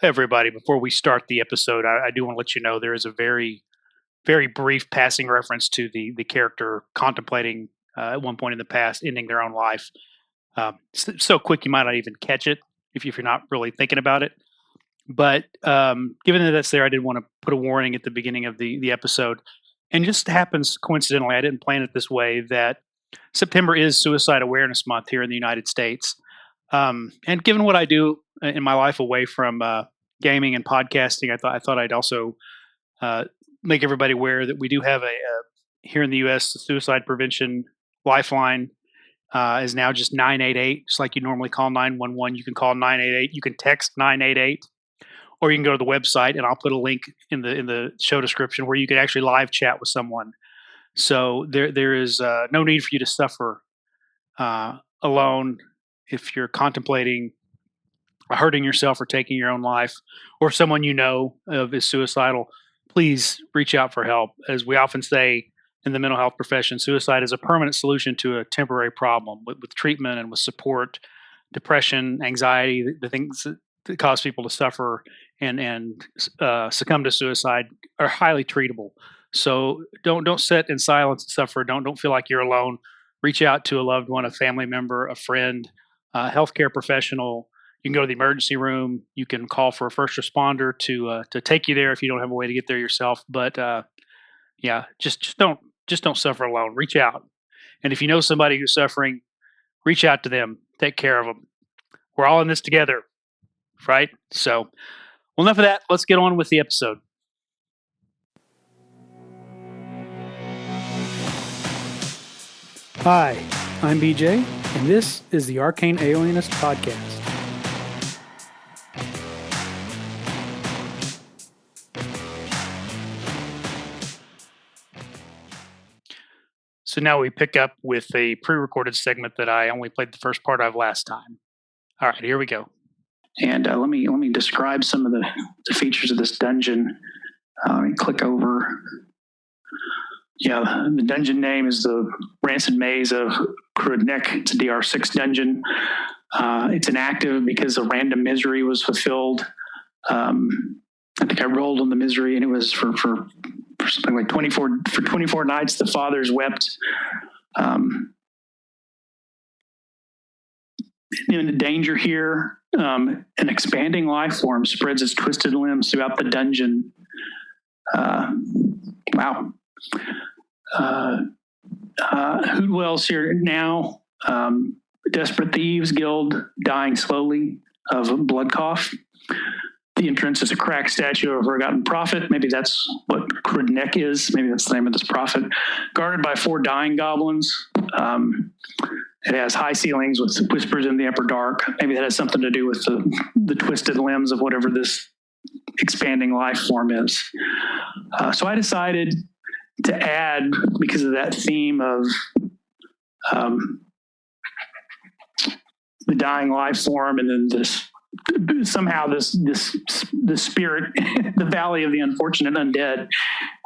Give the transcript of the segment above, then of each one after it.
Everybody, before we start the episode, I do want to let you know there is a very, very brief passing reference to the character contemplating at one point in the past ending their own life. So quick you might not even catch it if you're not really thinking about it. But given that that's there, I did want to put a warning at the beginning of the episode. And just happens coincidentally, I didn't plan it this way, that September is Suicide Awareness Month here in the United States. And given what I do in my life away from gaming and podcasting, I thought I'd also uh, make everybody aware that we do have a here in the U.S. the suicide prevention lifeline is now just 988, just like you normally call 911. You can call 988. You can text 988, or you can go to the website, and I'll put a link in the show description where you can actually live chat with someone. So there is no need for you to suffer alone if you're contemplating hurting yourself or taking your own life, or someone you know of is suicidal. Please reach out for help. As we often say in the mental health profession, suicide is a permanent solution to a temporary problem. With treatment and with support, depression, anxiety, the things that cause people to suffer and succumb to suicide are highly treatable. So don't sit in silence and suffer. Don't feel like you're alone. Reach out to a loved one, a family member, a friend, a healthcare professional. You can go to the emergency room. You can call for a first responder to take you there if you don't have a way to get there yourself. But yeah, just don't suffer alone. Reach out, and if you know somebody who's suffering, reach out to them. Take care of them. We're all in this together, right? So, well, enough of that. Let's get on with the episode. Hi, I'm BJ, and this is the Arcane Alienist Podcast. So now we pick up with a pre-recorded segment that I only played the first part of last time. All right, here we go. And let me describe some of the features of this dungeon. Click over. Yeah, the dungeon name is the Rancid Maze of Krudnek. It's a DR6 dungeon. It's inactive because a random misery was fulfilled. I think I rolled on the misery, and it was for something like 24 nights. The fathers wept. In the danger here, an expanding life form spreads its twisted limbs throughout the dungeon. Wow. Who dwells here now? Desperate Thieves Guild, dying slowly of blood cough. The entrance is a cracked statue of a forgotten prophet. Maybe that's what Krudnek is. Maybe that's the name of this prophet. Guarded by 4 dying goblins. It has high ceilings with whispers in the upper dark. Maybe that has something to do with the twisted limbs of whatever this expanding life form is. So I decided to add, because of that theme of the dying life form, and then this spirit, the Valley of the Unfortunate Undead,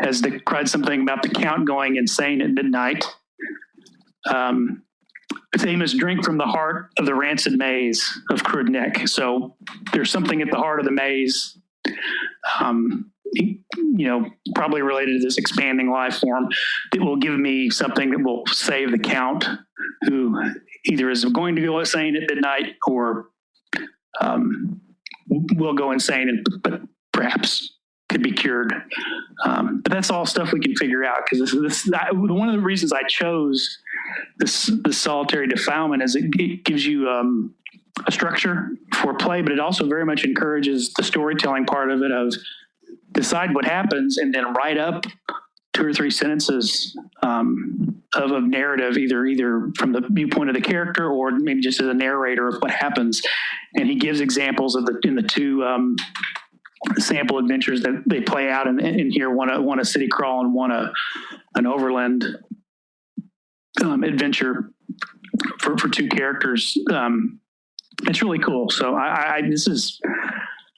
has cried something about the Count going insane at midnight. Famous drink from the heart of the Rancid Maze of Krudnek. So there's something at the heart of the maze, probably related to this expanding life form, that will give me something that will save the Count, who either is going to go insane at midnight or will go insane, but perhaps could be cured. But that's all stuff we can figure out, because one of the reasons I chose this solitary defilement is it gives you a structure for play, but it also very much encourages the storytelling part of it, of decide what happens and then write up 2 or 3 sentences of a narrative, either from the viewpoint of the character or maybe just as a narrator of what happens. And he gives examples in the 2 sample adventures that they play out in here. One a city crawl and one an overland adventure for 2 characters. It's really cool. So this is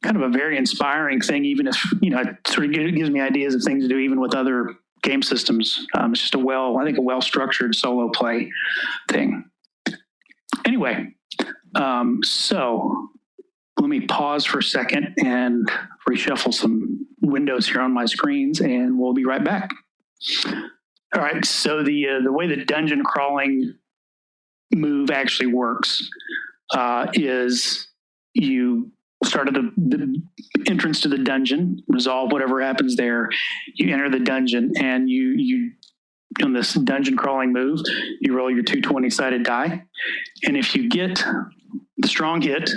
kind of a very inspiring thing, even if, it sort of gives me ideas of things to do even with other game systems. It's just a well-structured solo play thing. Anyway, so let me pause for a second and reshuffle some windows here on my screens, and we'll be right back. All right, so the way the dungeon crawling move actually works is you start at the entrance to the dungeon, resolve whatever happens there. You enter the dungeon, and you on this dungeon crawling move, you roll your 220-sided die, and if you get the strong hit,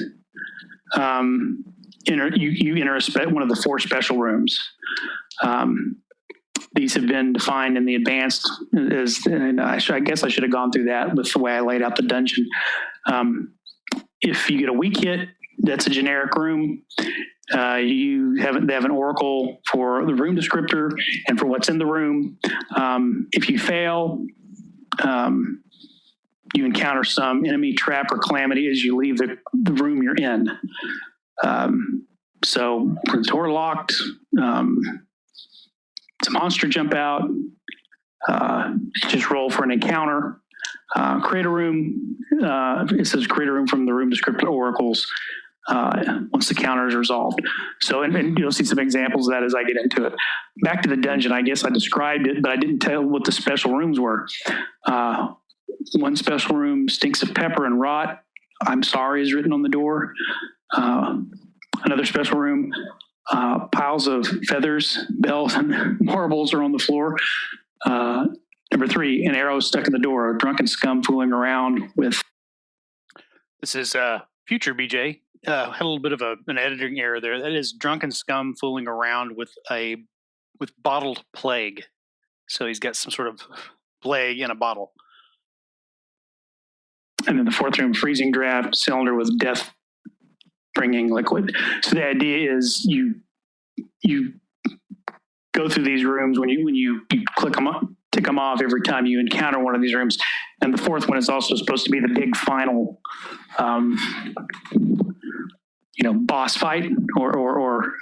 you enter one of the 4 special rooms. These have been defined in the advanced, and I guess I should have gone through that with the way I laid out the dungeon. If you get a weak hit, that's a generic room. They have an oracle for the room descriptor and for what's in the room. If you fail, you encounter some enemy trap or calamity as you leave the room you're in. So the door locked, some monster jump out, just roll for an encounter. Create a room. It says create a room from the room descriptor oracles once the counter is resolved. So, and you'll see some examples of that as I get into it. Back to the dungeon, I guess I described it, but I didn't tell what the special rooms were. One special room stinks of pepper and rot. I'm sorry is written on the door. Another special room, piles of feathers, bells, and marbles are on the floor. Number 3, an arrow stuck in the door, a drunken scum fooling around with. This is future BJ. Had a little bit of an editing error there. That is drunken scum fooling around with bottled plague. So he's got some sort of plague in a bottle. And then the 4th room, freezing draft cylinder with death bringing liquid. So the idea is you go through these rooms when you click them up, tick them off every time you encounter one of these rooms. And the 4th one is also supposed to be the big final, boss fight or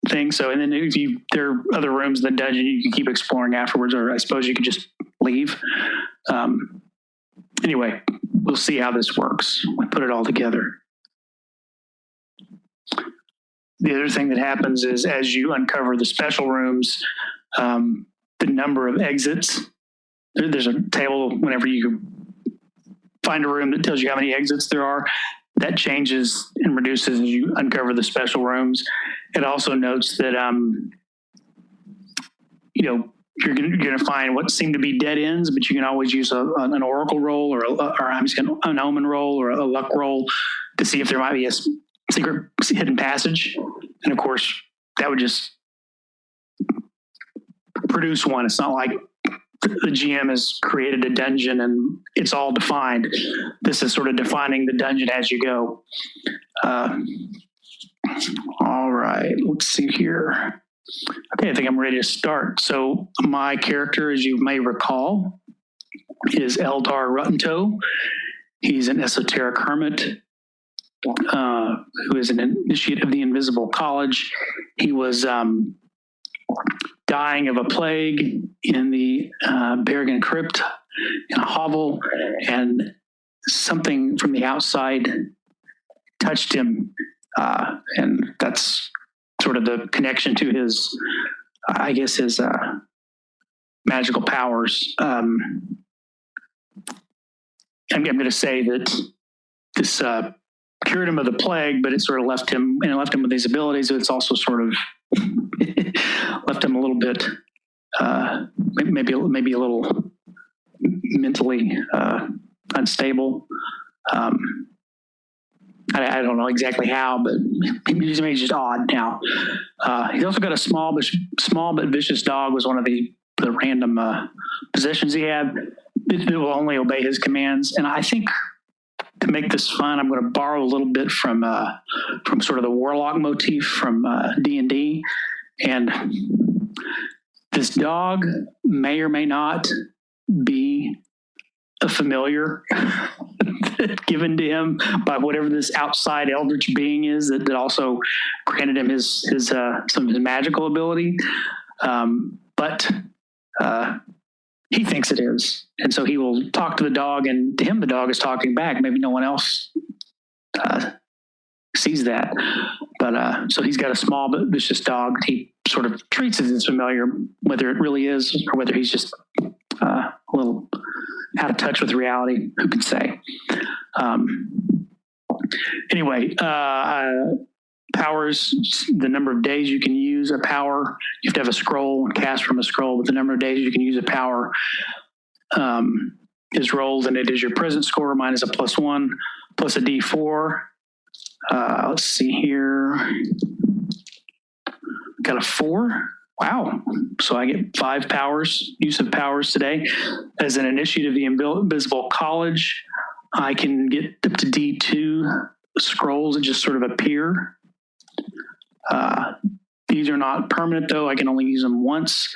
thing. So, and then if there are other rooms in the dungeon, you can keep exploring afterwards, or I suppose you could just leave. Anyway, we'll see how this works. We put it all together. The other thing that happens is as you uncover the special rooms, the number of exits, there's a table whenever you find a room that tells you how many exits there are. That changes and reduces as you uncover the special rooms. It also notes that, you're going to find what seem to be dead ends, but you can always use an oracle roll or an omen roll or a luck roll to see if there might be a secret hidden passage. And of course, that would just produce one. It's not like the GM has created a dungeon and it's all defined. This is sort of defining the dungeon as you go. All right, let's see here. Okay, I think I'm ready to start. So my character, as you may recall, is Eldar Ruttentoe. He's an esoteric hermit who is an initiate of the Invisible College. He was dying of a plague in the Bergen Crypt in a hovel, and something from the outside touched him, and that's sort of the connection to his magical powers. I'm going to say that this cured him of the plague, but it sort of left him with these abilities. So it's also sort of left him a little bit, maybe a little mentally unstable. I don't know exactly how, but he's just odd now. He's also got a small but vicious dog. Was one of the random possessions he had. It will only obey his commands. And I think to make this fun, I'm going to borrow a little bit from sort of the warlock motif from D&D. And this dog may or may not be a familiar given to him by whatever this outside eldritch being is that also granted him his some of his magical ability. But he thinks it is. And so he will talk to the dog, and to him, the dog is talking back. Maybe no one else sees that. But so he's got a small but vicious dog. He sort of treats it as familiar, whether it really is or whether he's just a little out of touch with reality. Who can say? Anyway, powers, the number of days you can use a power. You have to have a scroll and cast from a scroll, but the number of days you can use a power is rolled, and it is your present score minus a +1 plus a D4. Let's see here. Got a 4. Wow. So I get 5 powers, use of powers today. As an initiate of the Invisible College, I can get up to D2 scrolls that just sort of appear. These are not permanent, though. I can only use them once.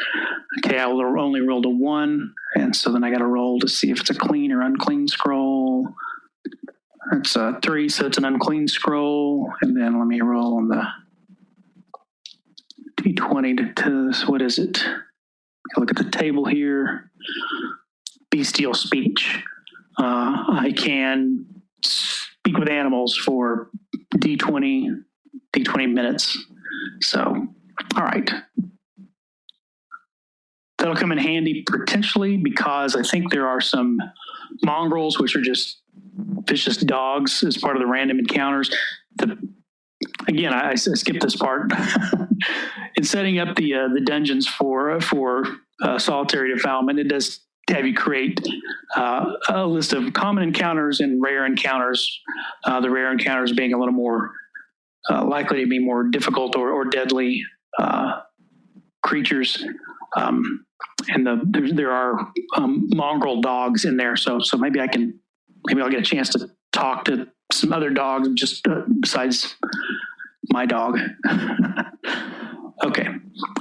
Okay, I will only roll to 1. And so then I got to roll to see if it's a clean or unclean scroll. It's a 3, so it's an unclean scroll. And then let me roll on the D20 to what is it? Look at the table here. Bestial speech. I can speak with animals for D20 minutes. So, all right. That'll come in handy potentially because I think there are some mongrels, which are just vicious dogs as part of the random encounters. Again, I skipped this part. In setting up the dungeons for solitary defilement, it does have you create a list of common encounters and rare encounters. The rare encounters being a little more likely to be more difficult or deadly creatures. And there are mongrel dogs in there, so maybe I'll get a chance to talk to some other dogs just besides my dog. Okay.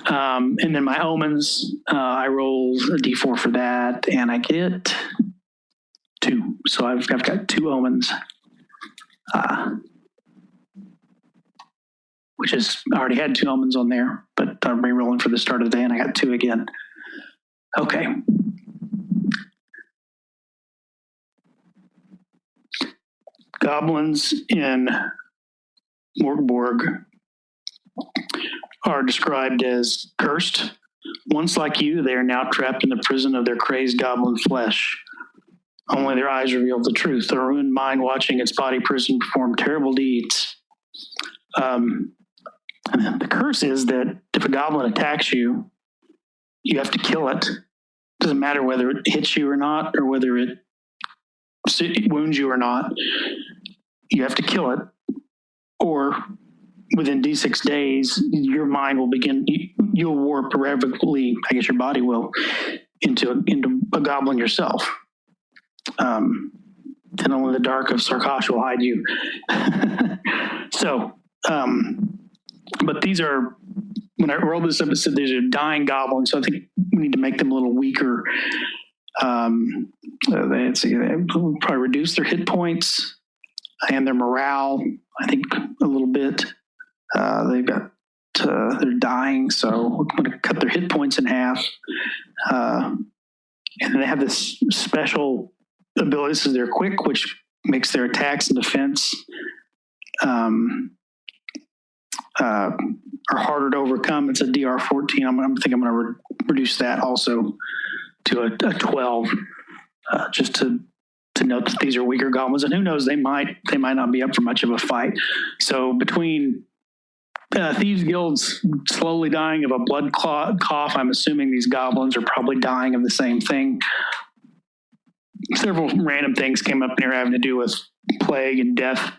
And then my omens, I roll a D4 for that, and I get 2. So I've got 2 omens, which is, I already had 2 omens on there, but I'm re-rolling for the start of the day, and I got 2 again. Okay. Goblins in Borg are described as cursed. Once like you, they are now trapped in the prison of their crazed goblin flesh. Only their eyes reveal the truth. A ruined mind watching its body prison perform terrible deeds. The curse is that if a goblin attacks you, you have to kill it. It doesn't matter whether it hits you or not, or whether it wounds you or not. You have to kill it, or within D6 days, your mind will begin, you'll warp irrevocably, I guess your body will, into a goblin yourself. And only the dark of Sarkosh will hide you. So, but these are, when I rolled this up, it said these are dying goblins, so I think we need to make them a little weaker. Let's see, they probably reduce their hit points and their morale, I think, a little bit. They're dying, so I'm going to cut their hit points in half. And then they have this special ability. This is their quick, which makes their attacks and defense are harder to overcome. It's a DR 14. I'm going to reduce that also to a 12, just to note that these are weaker goblins. And who knows, they might not be up for much of a fight. So between Thieves Guild's slowly dying of a blood cough, I'm assuming these goblins are probably dying of the same thing. Several random things came up in here having to do with plague and death.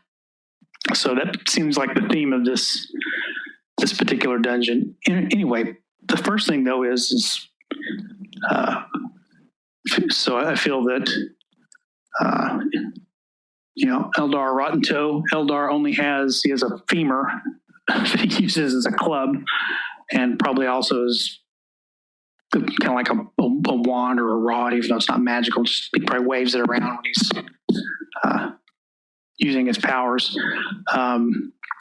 So that seems like the theme of this particular dungeon. Anyway, the first thing though is so I feel that Eldar Rotten Toe. Eldar he has a femur that he uses as a club, and probably also is kind of like a wand or a rod, even though it's not magical. Just he probably waves it around when he's using his powers.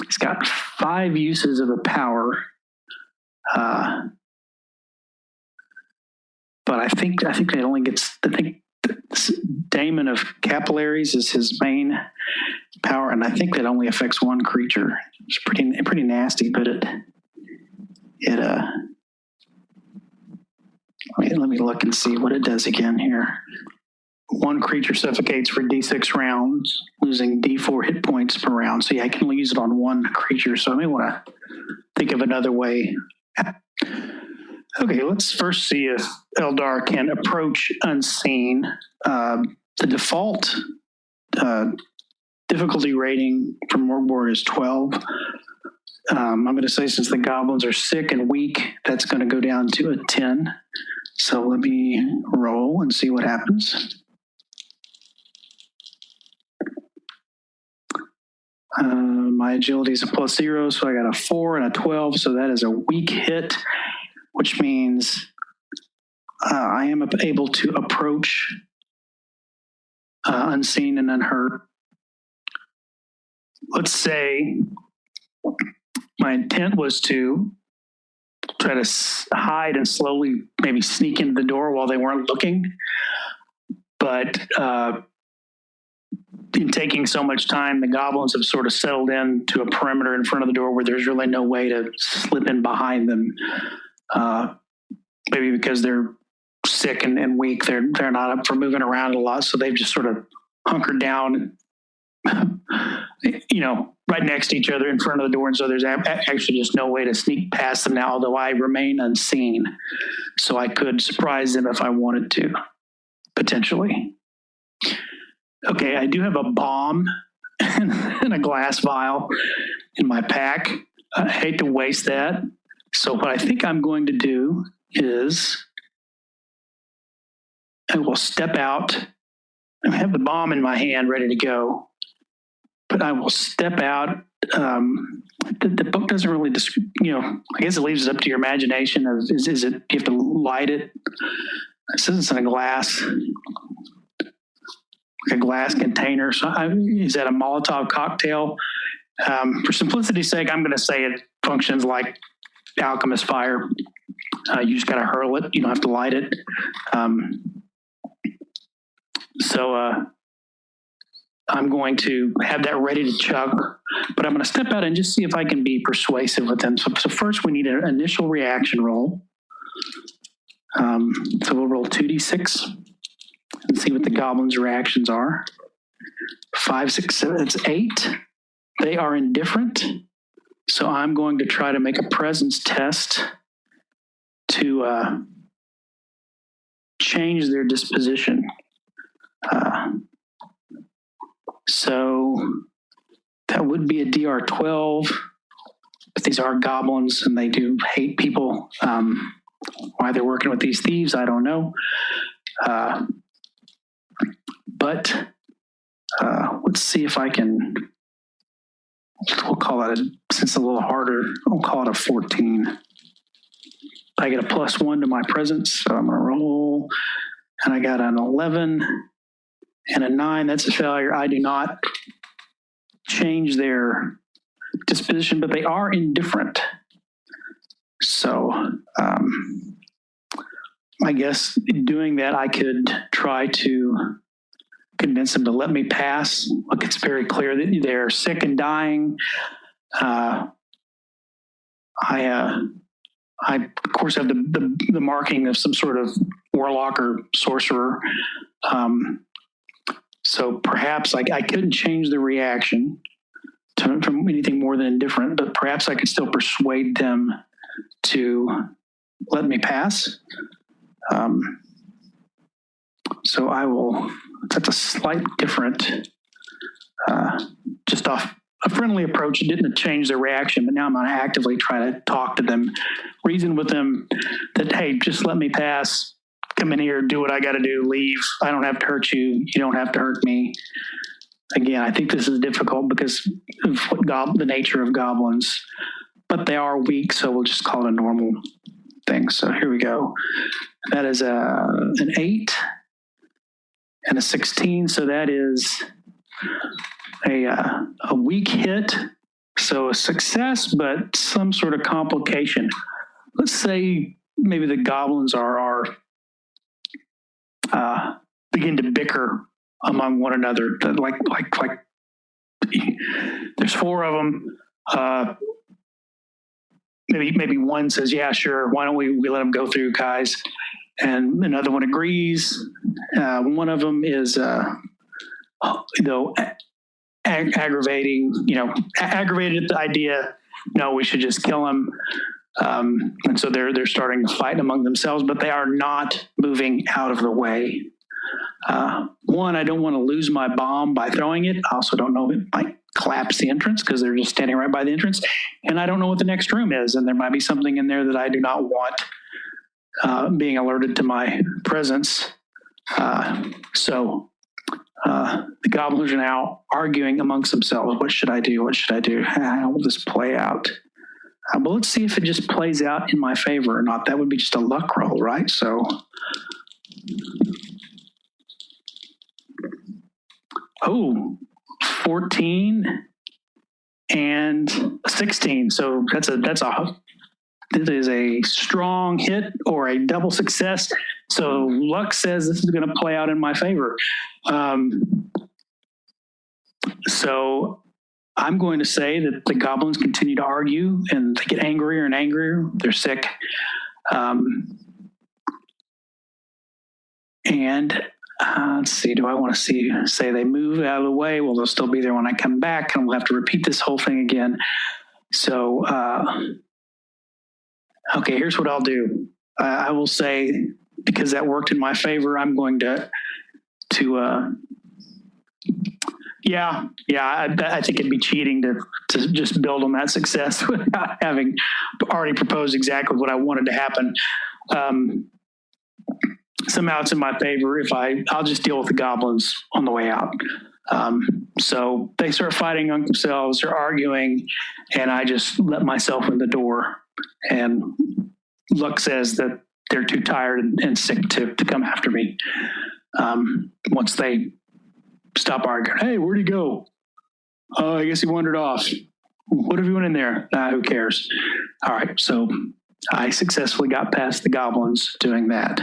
He's got 5 uses of a power. but I think it only gets. I think Daemon of Capillaries is his main power, and I think that only affects one creature. It's pretty nasty, but it let me look and see what it does again here. One creature suffocates for D6 rounds, losing D4 hit points per round. So yeah, I can only use it on one creature. So I may want to think of another way. Okay, let's first see if Eldar can approach unseen. The default difficulty rating for Borg is 12. I'm going to say since the goblins are sick and weak, that's going to go down to a 10. So let me roll and see what happens. My agility is a +0, so I got a 4 and a 12, so that is a weak hit, which means I am able to approach unseen and unhurt. Let's say my intent was to try to hide and slowly maybe sneak into the door while they weren't looking, but in taking so much time, the goblins have sort of settled in to a perimeter in front of the door where there's really no way to slip in behind them. Maybe because they're sick and weak, they're not up for moving around a lot, so they've just sort of hunkered down, right next to each other in front of the door, and so there's actually just no way to sneak past them now, although I remain unseen. So I could surprise them if I wanted to, potentially. Okay, I do have a bomb and a glass vial in my pack. I hate to waste that. So what I think I'm going to do is I will step out. I have the bomb in my hand ready to go, but I will step out. The book doesn't really describe, I guess it leaves it up to your imagination. Is it, you have to light it? It says it's in a glass container. So is that a Molotov cocktail? For simplicity's sake, I'm going to say it functions like alchemist fire. You just got to hurl it. You don't have to light it. So I'm going to have that ready to chug, but I'm going to step out and just see if I can be persuasive with them. So first we need an initial reaction roll. So we'll roll 2d6 and see what the goblins' reactions are. 5, 6, 7, that's 8. They are indifferent. So I'm going to try to make a presence test to change their disposition. So that would be a DR 12. But these are goblins and they do hate people. Why they're working with these thieves, I don't know. But let's see if I can, we'll call that, since it's a little harder, I'll call it a 14. I get a +1 to my presence, so I'm going to roll. And I got an 11 and a 9. That's a failure. I do not change their disposition, but they are indifferent. So I guess doing that, I could try to convince them to let me pass. Look, it's very clear that they're sick and dying. I of course have the marking of some sort of warlock or sorcerer. So perhaps I couldn't change the reaction from anything more than indifferent, but perhaps I could still persuade them to let me pass. So I will, that's a slight different, just off a friendly approach. It didn't change their reaction, but now I'm going to actively try to talk to them, reason with them that, hey, just let me pass, come in here, do what I got to do, leave. I don't have to hurt you. You don't have to hurt me. Again, I think this is difficult because of the nature of goblins, but they are weak, so we'll just call it a normal thing. So here we go. That is an 8 and a 16, so that is a weak hit, so a success, but some sort of complication. Let's say maybe the goblins are begin to bicker among one another. Like there's four of them. Maybe one says, "Yeah, sure. Why don't we let them go through, guys?" And another one agrees. One of them is, aggravating. Aggravated at the idea. No, we should just kill him. And so they're starting to fight among themselves, but they are not moving out of the way. One, I don't want to lose my bomb by throwing it. I also don't know if it might collapse the entrance because they're just standing right by the entrance. And I don't know what the next room is. And there might be something in there that I do not want being alerted to my presence. So the goblins are now arguing amongst themselves. What should I do? What should I do? How will this play out? Well, let's see if it just plays out in my favor or not. That would be just a luck roll, right? So, 14 and 16. So this is a strong hit or a double success. So luck says this is going to play out in my favor. So I'm going to say that the goblins continue to argue and they get angrier and angrier. They're sick. Let's see, do I want to say they move out of the way? Well, they'll still be there when I come back and we'll have to repeat this whole thing again. So, okay, here's what I'll do. I will say, because that worked in my favor, I'm going to I think it'd be cheating to just build on that success without having already proposed exactly what I wanted to happen. Somehow it's in my favor if I'll just deal with the goblins on the way out. So they start fighting among themselves, they're arguing, and I just let myself in the door. And luck says that they're too tired and sick to come after me. Once they stop arguing, "Hey, where'd he go?" "Oh, I guess he wandered off." "What have you went in there?" Who cares? All right, so I successfully got past the goblins doing that.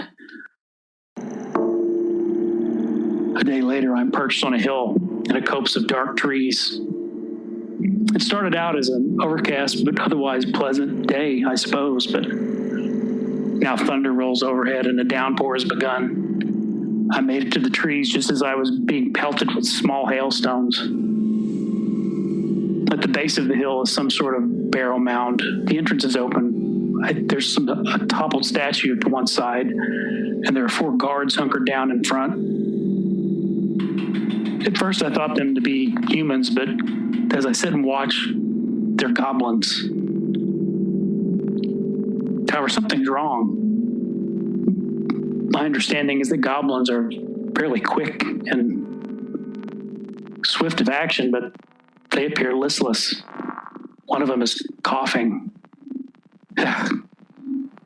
A day later, I'm perched on a hill in a copse of dark trees. It started out as an overcast but otherwise pleasant day, I suppose, but now thunder rolls overhead and a downpour has begun. I made it to the trees just as I was being pelted with small hailstones. At the base of the hill is some sort of barrow mound. The entrance is open. There's a toppled statue to one side, and there are 4 guards hunkered down in front. At first, I thought them to be humans, but as I sit and watch, they're goblins. However, something's wrong. My understanding is that goblins are fairly quick and swift of action, but they appear listless. One of them is coughing.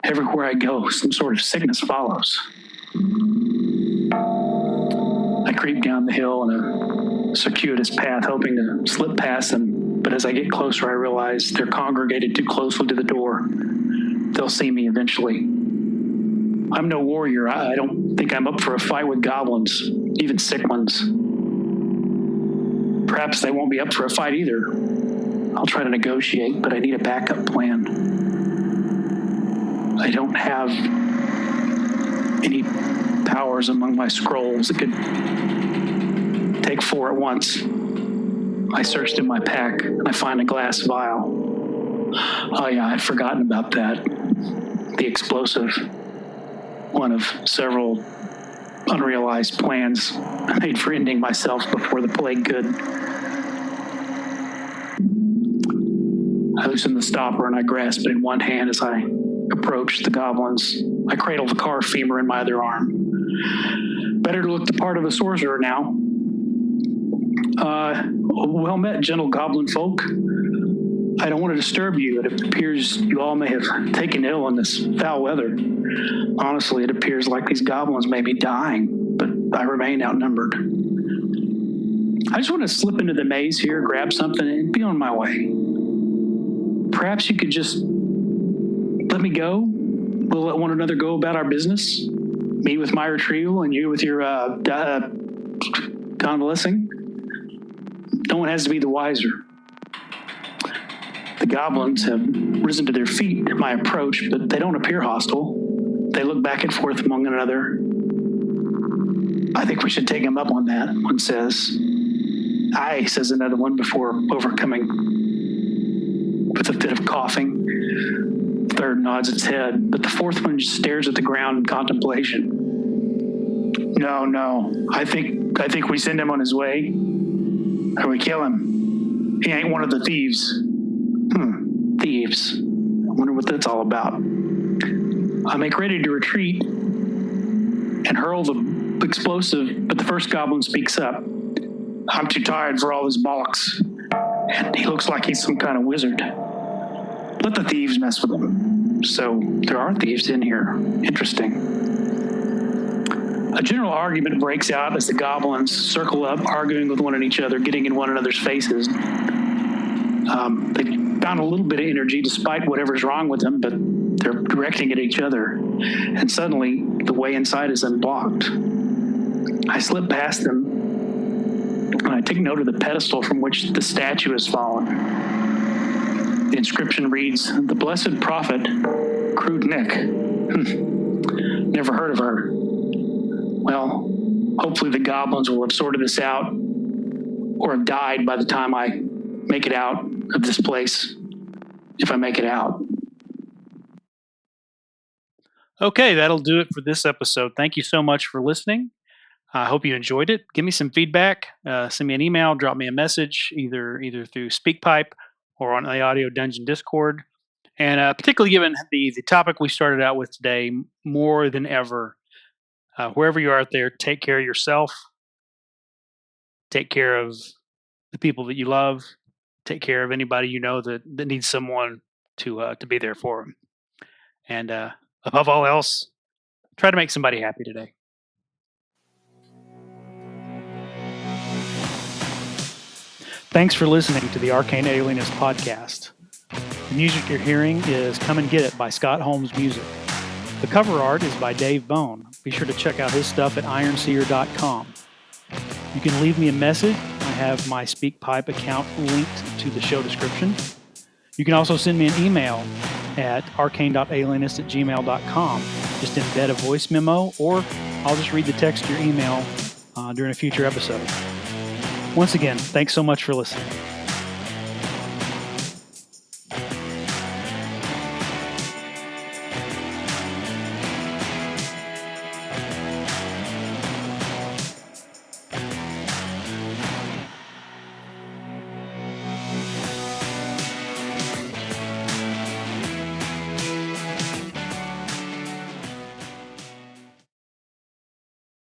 Everywhere I go, some sort of sickness follows. I creep down the hill in a circuitous path, hoping to slip past them. But as I get closer, I realize they're congregated too closely to the door. They'll see me eventually. I'm no warrior. I don't think I'm up for a fight with goblins, even sick ones. Perhaps they won't be up for a fight either. I'll try to negotiate, but I need a backup plan. I don't have any powers among my scrolls that could take 4 at once. I searched in my pack and I find a glass vial. Oh yeah, I'd forgotten about that. The explosive. One of several unrealized plans I made for ending myself before the plague could. I loosen the stopper and I grasp it in one hand as I approach the goblins. I cradle the carved femur in my other arm. Better to look the part of a sorcerer now. Well met, gentle goblin folk. I don't want to disturb you. It appears you all may have taken ill in this foul weather. Honestly, it appears like these goblins may be dying, but I remain outnumbered. I just want to slip into the maze here, grab something, and be on my way. Perhaps you could just let me go. We'll let one another go about our business. me with my retrieval and you with your convalescing. No one has to be the wiser. The goblins have risen to their feet at my approach, but they don't appear hostile. They look back and forth among one another. I think we should take him up on that, one says. Aye, says another one before overcoming with a fit of coughing. The third nods its head, but the fourth one just stares at the ground in contemplation. No, I think we send him on his way, or we kill him. He ain't one of the thieves. Thieves. I wonder what that's all about. I make ready to retreat and hurl the explosive, but the first goblin speaks up. I'm too tired for all this bollocks, and he looks like he's some kind of wizard. Let the thieves mess with him. So there are thieves in here. Interesting. A general argument breaks out as the goblins circle up, arguing with one another, getting in one another's faces. They found a little bit of energy despite whatever's wrong with them, but they're directing it at each other. And suddenly, the way inside is unblocked. I slip past them, and I take note of the pedestal from which the statue has fallen. The inscription reads, "The Blessed Prophet, Crude Nick." Never heard of her. Well, hopefully the goblins will have sorted this out or have died by the time I make it out of this place, if I make it out. Okay, that'll do it for this episode. Thank you so much for listening. I hope you enjoyed it. Give me some feedback. Send me an email, drop me a message, either through SpeakPipe or on the Audio Dungeon Discord. And particularly given the topic we started out with today, more than ever, wherever you are out there, take care of yourself. Take care of the people that you love. Take care of anybody you know that needs someone to be there for them. And above all else, try to make somebody happy today. Thanks for listening to the Arcane Alienist podcast. The music you're hearing is Come and Get It by Scott Holmes Music. The cover art is by Dave Bone. Be sure to check out his stuff at ironseer.com. You can leave me a message. I have my SpeakPipe account linked to the show description. You can also send me an email at arcane.alienist@gmail.com. Just embed a voice memo, or I'll just read the text to your email during a future episode. Once again, thanks so much for listening.